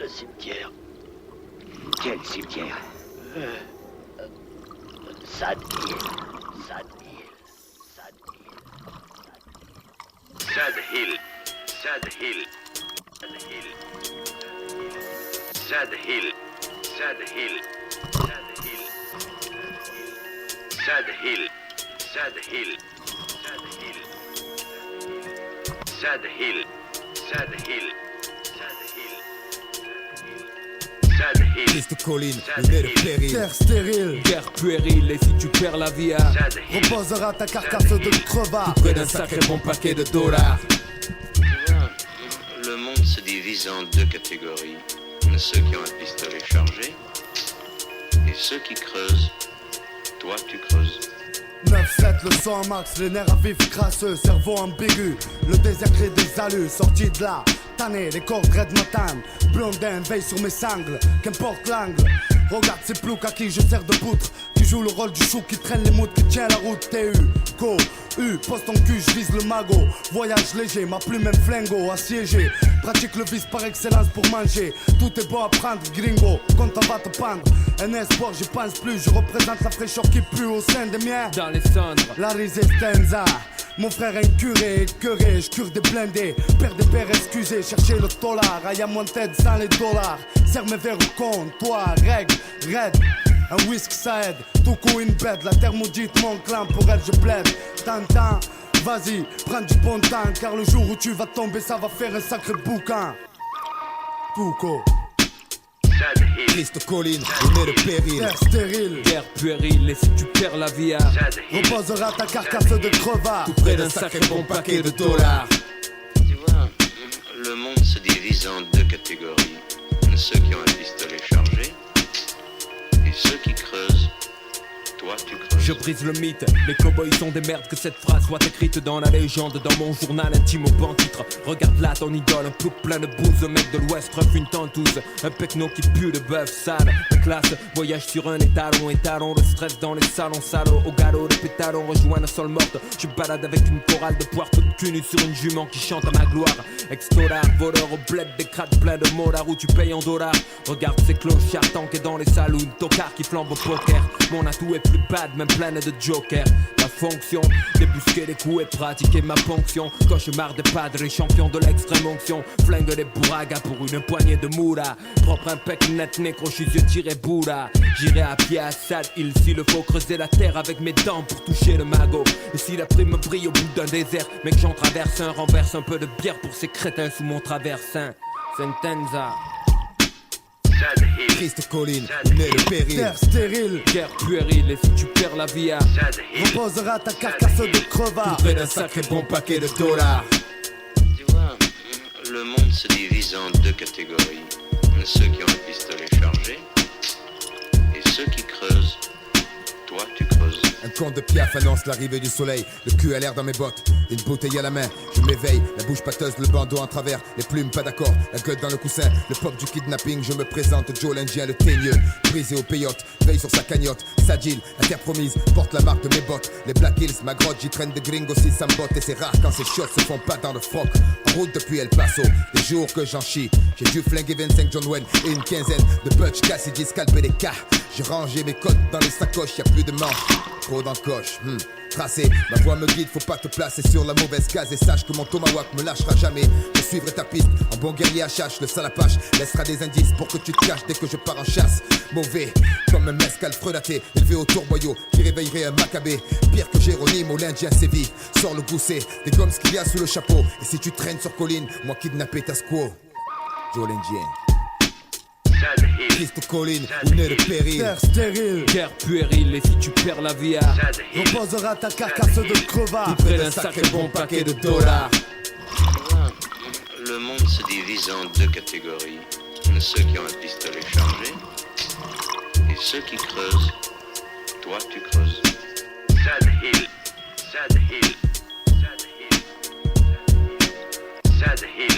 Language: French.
cimetière. Quel cimetière? Sad Hill. Sad Hill. Sad Hill. Sad Hill. Sad Hill. Sad Hill. Sad Hill. Sad Hill. Sad Hill. Sad Hill. Triste colline, une est le péril. Terre stérile, Guerre puérile, et si tu perds la vie à reposera ta carcasse de crevard. près d'un sacré bon paquet de dollars. Tu vois, le monde se divise en deux catégories. Ceux qui ont un pistolet chargé et ceux qui creusent. Toi, tu creuses. 9-7, le son max, les nerfs à vif crasseux, cerveau ambigu. Le désert crée des alus, sortis de là. Tanné, les cordes raides m'attendent. Blondin veille sur mes sangles, qu'importe l'angle. Regarde ces ploucs à qui je sers de poutre, qui joue le rôle du chou qui traîne les moutes, qui tient la route. TU, go, U, poste ton cul, je vise le magot. Voyage léger, ma plume même flingo, assiégé. Pratique le vice par excellence pour manger. Tout est bon à prendre, gringo, quand on va te pendre. Un espoir, j'y pense plus, je représente la fraîcheur qui pue au sein des miens. Dans les cendres, La resistenza. Mon frère est incuré, écœuré, je cure des blindés. Père des pères, excusez, cherchez le dollar. Aïe à mon tête sans les dollars. Serre mes verres au comptoir, règle, raide. Un whisky ça aide, tout coup une bête. La terre maudite, mon clan, pour elle je plaide. T'entends, vas-y, prends du bon temps. Car le jour où tu vas tomber, ça va faire un sacré boucan. Pouco, Sad Hill. Triste colline, une est le péril. terre stérile, guerre puérile, et si tu perds la vie à Sad Hill. reposera ta carcasse de crevard. près d'un sacré bon paquet de dollars. Tu vois, le monde se divise en deux catégories. Ceux qui ont un pistolet chargé et ceux qui creusent. Toi, tu creuses. Je brise le mythe, les cowboys sont des merdes. Que cette phrase soit écrite dans la légende, dans mon journal intime au banc titre. Regarde là ton idole, un plouc plein de bouse. Un mec de l'ouest refait une tentouse, un pecno qui pue de bœuf sale. La classe voyage sur un étalon, le stress dans les salons salauds. Au galop de pétalons, rejoint la sol morte. Je balade avec une chorale de poire toute cul nue sur une jument qui chante à ma gloire. Ex-dollar, voleur au bled, des crades pleins de molards où tu payes en dollars. Regarde ces clochards tankés dans les saloons, tocards qui flambent au poker. Mon atout est plus bad, même pleine de jokers. Ma fonction, débusquer les coups et pratiquer ma ponction. Cauchemar des padres, champions de l'extrême onction. Flingue les bourragas pour une poignée de moula. Propre impec net, nécrochus, yeux tirés boula. J'irai à pied à Sad Hill s'il le faut, creuser la terre avec mes dents pour toucher le magot. Et si la prime brille au bout d'un désert, mec j'en traverse un, renverse un peu de bière pour ces crétins sous mon traversin. Sentenza. Sad Hill. Triste colline, une est le péril. Terre stérile, Guerre puérile, et si tu perds la vie à Sad Hill. reposera ta carcasse de crevard. Près d'un sacré bon paquet de dollars. Tu vois, le monde se divise en deux catégories. Ceux qui ont un pistolet chargé et ceux qui creusent. Toi, tu creuses. Un conte de Piaf annonce l'arrivée du soleil. Le cul à l'air dans mes bottes, une bouteille à la main. Je m'éveille, la bouche pâteuse, le bandeau en travers. Les plumes pas d'accord, la gueule dans le coussin. Le pop du kidnapping, je me présente. Joe l'Indien, le teigneux, brisé au peyote. Veille sur sa cagnotte, Sadil, la terre promise. Porte la marque de mes bottes. Les Black Hills, ma grotte, j'y traîne des gringos si ça me botte. Et c'est rare quand ces shots se font pas dans le froc. En route depuis El Paso, les jours que j'en chie. J'ai dû flinguer 25 John Wayne et une quinzaine de Butch Cassidy, scalper des cas. J'ai rangé mes codes dans les sacoches, y a plus de manches. Trop d'encoche, tracé, ma voix me guide, faut pas te placer sur la mauvaise case. Et sache que mon tomahawk me lâchera jamais. Je suivrai ta piste, en bon guerrier HH. Le salapache laissera des indices pour que tu te caches dès que je pars en chasse. Mauvais, comme un mescal frelaté, élevé au tourboyau, qui réveillerait un macabé. Pire que Jérônime, l'Indien sévit. Sors le gousset, des gommes qu'il y a sous le chapeau. Et si tu traînes sur colline, moi kidnapper ta squaw. Joe l'Indien. Sad Hill. Triste colline, une est le péril. Terre stérile, guerre puérile, et si tu perds la vie à Sad Hill. reposera ta carcasse de crevard. près d'un sacré bon paquet de dollars. Tu vois, le monde se divise en deux catégories. Ceux qui ont un pistolet chargé et ceux qui creusent. Toi, tu creuses. Sad Hill. Sad Hill. Sad Hill. Sad Hill.